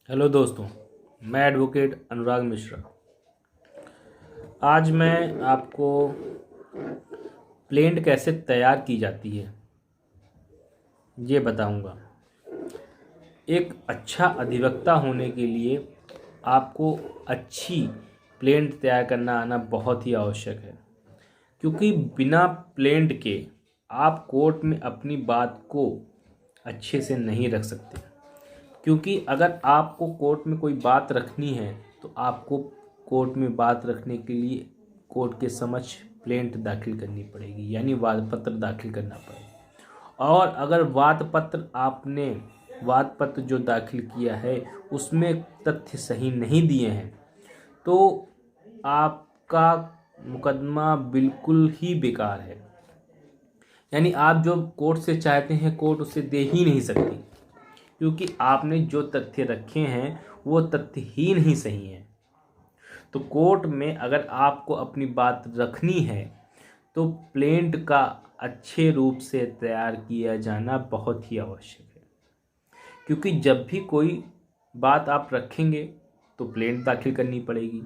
Hello दोस्तों, मैं advocate अनुराग मिश्रा। आज मैं आपको प्लेंट कैसे तैयार की जाती है ये बताऊंगा। एक अच्छा अधिवक्ता होने के लिए आपको अच्छी प्लेंट तैयार करना आना बहुत ही आवश्यक है, क्योंकि बिना प्लेंट के आप कोर्ट में अपनी बात को अच्छे से नहीं रख सकते। क्योंकि अगर आपको कोर्ट में कोई बात रखनी है तो आपको कोर्ट में बात रखने के लिए कोर्ट के समक्ष प्लेंट दाखिल करनी पड़ेगी, यानी वाद पत्र दाखिल करना पड़ेगा। और अगर वाद पत्र जो दाखिल किया है उसमें तथ्य सही नहीं दिए हैं तो आपका मुकदमा बिल्कुल ही बेकार है। यानी आप जो कोर्ट से चाहते हैं कोर्ट उसे दे ही नहीं सकती, क्योंकि आपने जो तथ्य रखे हैं वो तथ्यहीन ही सही हैं। तो कोर्ट में अगर आपको अपनी बात रखनी है तो प्लेंट का अच्छे रूप से तैयार किया जाना बहुत ही आवश्यक है, क्योंकि जब भी कोई बात आप रखेंगे तो प्लेंट दाखिल करनी पड़ेगी।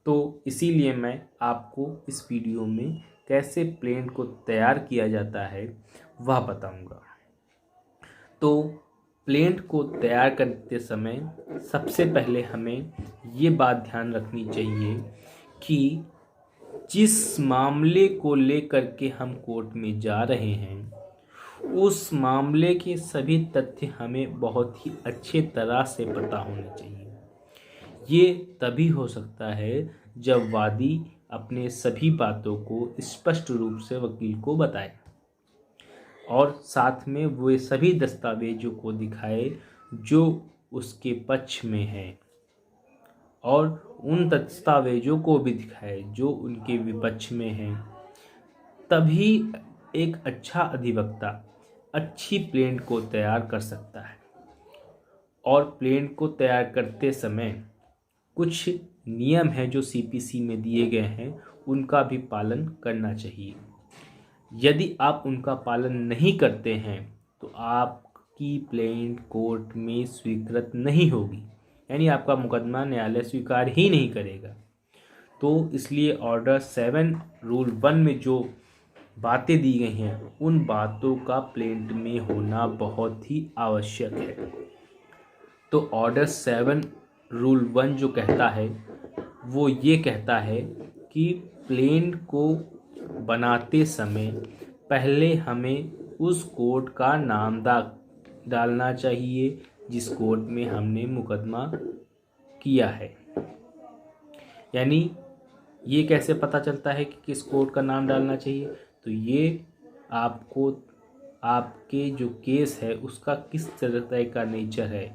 तो इसीलिए मैं आपको इस वीडियो में कैसे प्लेंट को तैयार किया जाता है वह बताऊंगा। तो प्लेंट को तैयार करते समय सबसे पहले हमें ये बात ध्यान रखनी चाहिए कि जिस मामले को लेकर के हम कोर्ट में जा रहे हैं उस मामले के सभी तथ्य हमें बहुत ही अच्छे तरह से पता होने चाहिए। ये तभी हो सकता है जब वादी अपने सभी बातों को स्पष्ट रूप से वकील को बताए और साथ में वो सभी दस्तावेजों को दिखाए जो उसके पक्ष में है, और उन दस्तावेजों को भी दिखाए जो उनके विपक्ष में हैं। तभी एक अच्छा अधिवक्ता अच्छी प्लेंट को तैयार कर सकता है। और प्लेंट को तैयार करते समय कुछ नियम हैं जो सीपीसी में दिए गए हैं, उनका भी पालन करना चाहिए। यदि आप उनका पालन नहीं करते हैं तो आपकी प्लेंट कोर्ट में स्वीकृत नहीं होगी, यानी आपका मुकदमा न्यायालय स्वीकार ही नहीं करेगा। तो इसलिए ऑर्डर 7 रूल 1 में जो बातें दी गई हैं उन बातों का प्लेंट में होना बहुत ही आवश्यक है। तो ऑर्डर 7 रूल 1 जो कहता है वो ये कहता है कि प्लेंट को बनाते समय पहले हमें उस कोर्ट का नाम डालना चाहिए जिस कोर्ट में हमने मुकदमा किया है। यानी ये कैसे पता चलता है कि किस कोर्ट का नाम डालना चाहिए? तो ये आपको आपके जो केस है उसका किस तरह का नेचर है।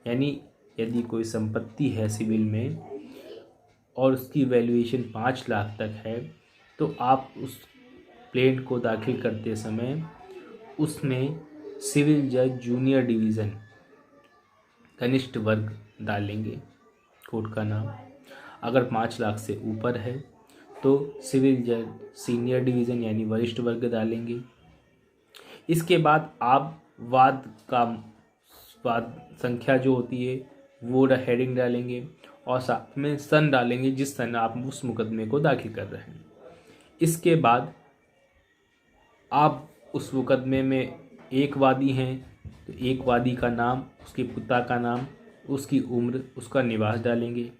यानी यदि कोई संपत्ति है सिविल में और उसकी वैल्यूएशन 5 लाख तक है तो आप उस प्लेंट को दाखिल करते समय उसमें सिविल जज जूनियर डिवीज़न कनिष्ठ वर्ग डालेंगे कोर्ट का नाम। अगर 5 लाख से ऊपर है तो सिविल जज सीनियर डिवीज़न यानी वरिष्ठ वर्ग डालेंगे। इसके बाद आप वाद संख्या जो होती है वो हेडिंग डालेंगे और साथ में सन डालेंगे जिस सन आप उस मुकदमे को दाखिल कर रहे हैं। इसके बाद आप उस मुकदमे में एक वादी हैं तो एक वादी का नाम, उसके पिता का नाम, उसकी उम्र, उसका निवास डालेंगे।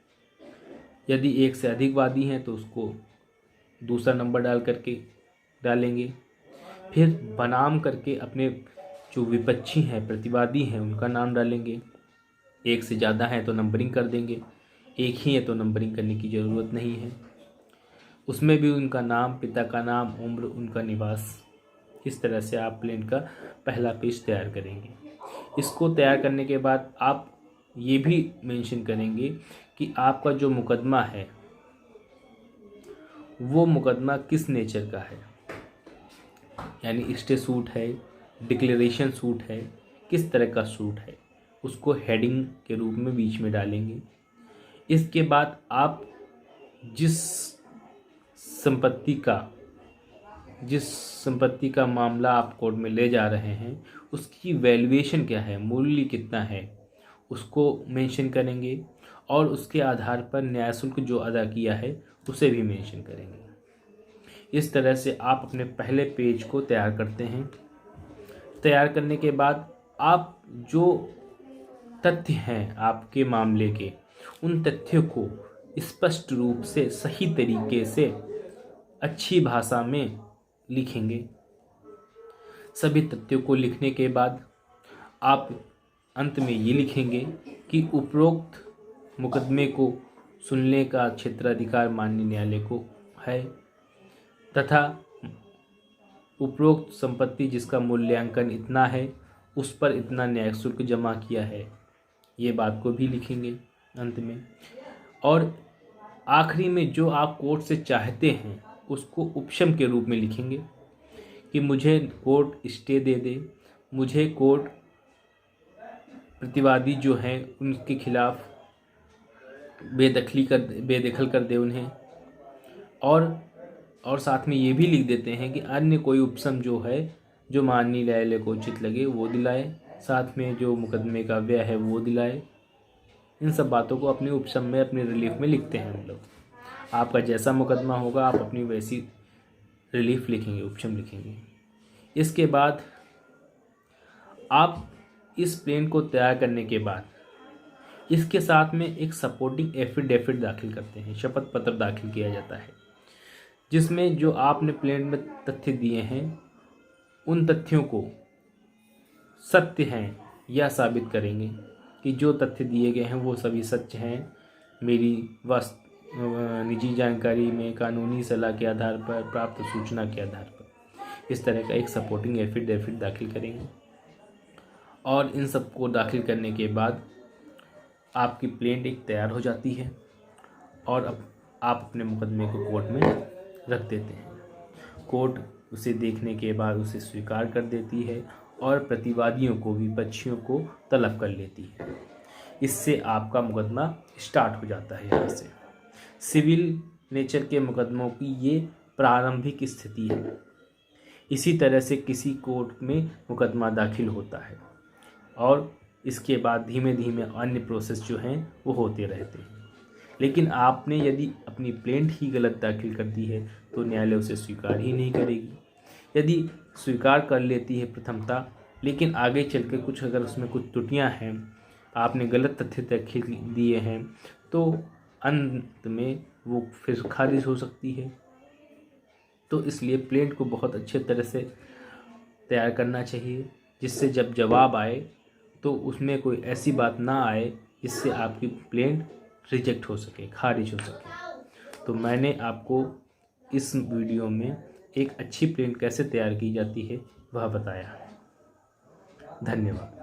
यदि एक से अधिक वादी हैं तो उसको दूसरा नंबर डाल करके डालेंगे। फिर बनाम करके अपने जो विपक्षी हैं प्रतिवादी हैं उनका नाम डालेंगे। एक से ज़्यादा हैं तो नंबरिंग कर देंगे, एक ही है तो नंबरिंग करने की ज़रूरत नहीं है। उसमें भी उनका नाम, पिता का नाम, उम्र, उनका निवास। इस तरह से आप प्लेंट का पहला पेज तैयार करेंगे। इसको तैयार करने के बाद आप ये भी मेंशन करेंगे कि आपका जो मुकदमा है वो मुकदमा किस नेचर का है, यानी स्टे सूट है, डिक्लेरेशन सूट है, किस तरह का सूट है, उसको हेडिंग के रूप में बीच में डालेंगे। इसके बाद आप जिस संपत्ति का मामला आप कोर्ट में ले जा रहे हैं उसकी वैल्यूएशन क्या है, मूल्य कितना है, उसको मेंशन करेंगे और उसके आधार पर न्याय शुल्क जो अदा किया है उसे भी मेंशन करेंगे। इस तरह से आप अपने पहले पेज को तैयार करते हैं। तैयार करने के बाद आप जो तथ्य हैं आपके मामले के, उन तथ्यों को स्पष्ट रूप से सही तरीके से अच्छी भाषा में लिखेंगे। सभी तथ्यों को लिखने के बाद आप अंत में ये लिखेंगे कि उपरोक्त मुकदमे को सुनने का क्षेत्राधिकार माननीय न्यायालय को है तथा उपरोक्त संपत्ति जिसका मूल्यांकन इतना है उस पर इतना न्यायिक शुल्क जमा किया है, ये बात को भी लिखेंगे अंत में। और आखिरी में जो आप कोर्ट से चाहते हैं उसको उपशम के रूप में लिखेंगे कि मुझे कोर्ट स्टे दे दे, मुझे कोर्ट प्रतिवादी जो हैं उनके खिलाफ बेदखल कर दे उन्हें। और साथ में ये भी लिख देते हैं कि अन्य कोई उपशम जो है जो माननीय न्यायालय को उचित लगे वो दिलाए, साथ में जो मुकदमे का व्यय है वो दिलाए। इन सब बातों को अपने उपशम में, अपने रिलीफ में लिखते हैं हम लोग। आपका जैसा मुकदमा होगा आप अपनी वैसी रिलीफ लिखेंगे, उपशम लिखेंगे। इसके बाद आप इस प्लेन को तैयार करने के बाद इसके साथ में एक सपोर्टिंग एफिडेविट दाखिल करते हैं, शपथ पत्र दाखिल किया जाता है, जिसमें जो आपने प्लेन में तथ्य दिए हैं उन तथ्यों को सत्य हैं या साबित करेंगे कि जो तथ्य दिए गए हैं वो सभी सच हैं। मेरी निजी जानकारी में कानूनी सलाह के आधार पर, प्राप्त सूचना के आधार पर, इस तरह का एक सपोर्टिंग एफिडेविट दाखिल करेंगे। और इन सब को दाखिल करने के बाद आपकी प्लेंट एक तैयार हो जाती है और अब आप अपने मुकदमे को कोर्ट में रख देते हैं। कोर्ट उसे देखने के बाद उसे स्वीकार कर देती है और प्रतिवादियों को, विपक्षियों को तलब कर लेती है। इससे आपका मुकदमा स्टार्ट हो जाता है। यहाँ से सिविल नेचर के मुकदमों की ये प्रारंभिक स्थिति है। इसी तरह से किसी कोर्ट में मुकदमा दाखिल होता है और इसके बाद धीमे धीमे अन्य प्रोसेस जो हैं वो होते रहते हैं। लेकिन आपने यदि अपनी प्लेंट ही गलत दाखिल कर दी है तो न्यायालय उसे स्वीकार ही नहीं करेगी। यदि स्वीकार कर लेती है प्रथमतः, लेकिन आगे चल के कुछ अगर उसमें कुछ त्रुटियां हैं, आपने गलत तथ्य दाखिल दिए हैं, तो अंत में वो फिर खारिज हो सकती है। तो इसलिए प्लेंट को बहुत अच्छे तरह से तैयार करना चाहिए, जिससे जब जवाब आए तो उसमें कोई ऐसी बात ना आए जिससे आपकी प्लेंट रिजेक्ट हो सके, खारिज हो सके। तो मैंने आपको इस वीडियो में एक अच्छी प्लेंट कैसे तैयार की जाती है वह बताया। धन्यवाद।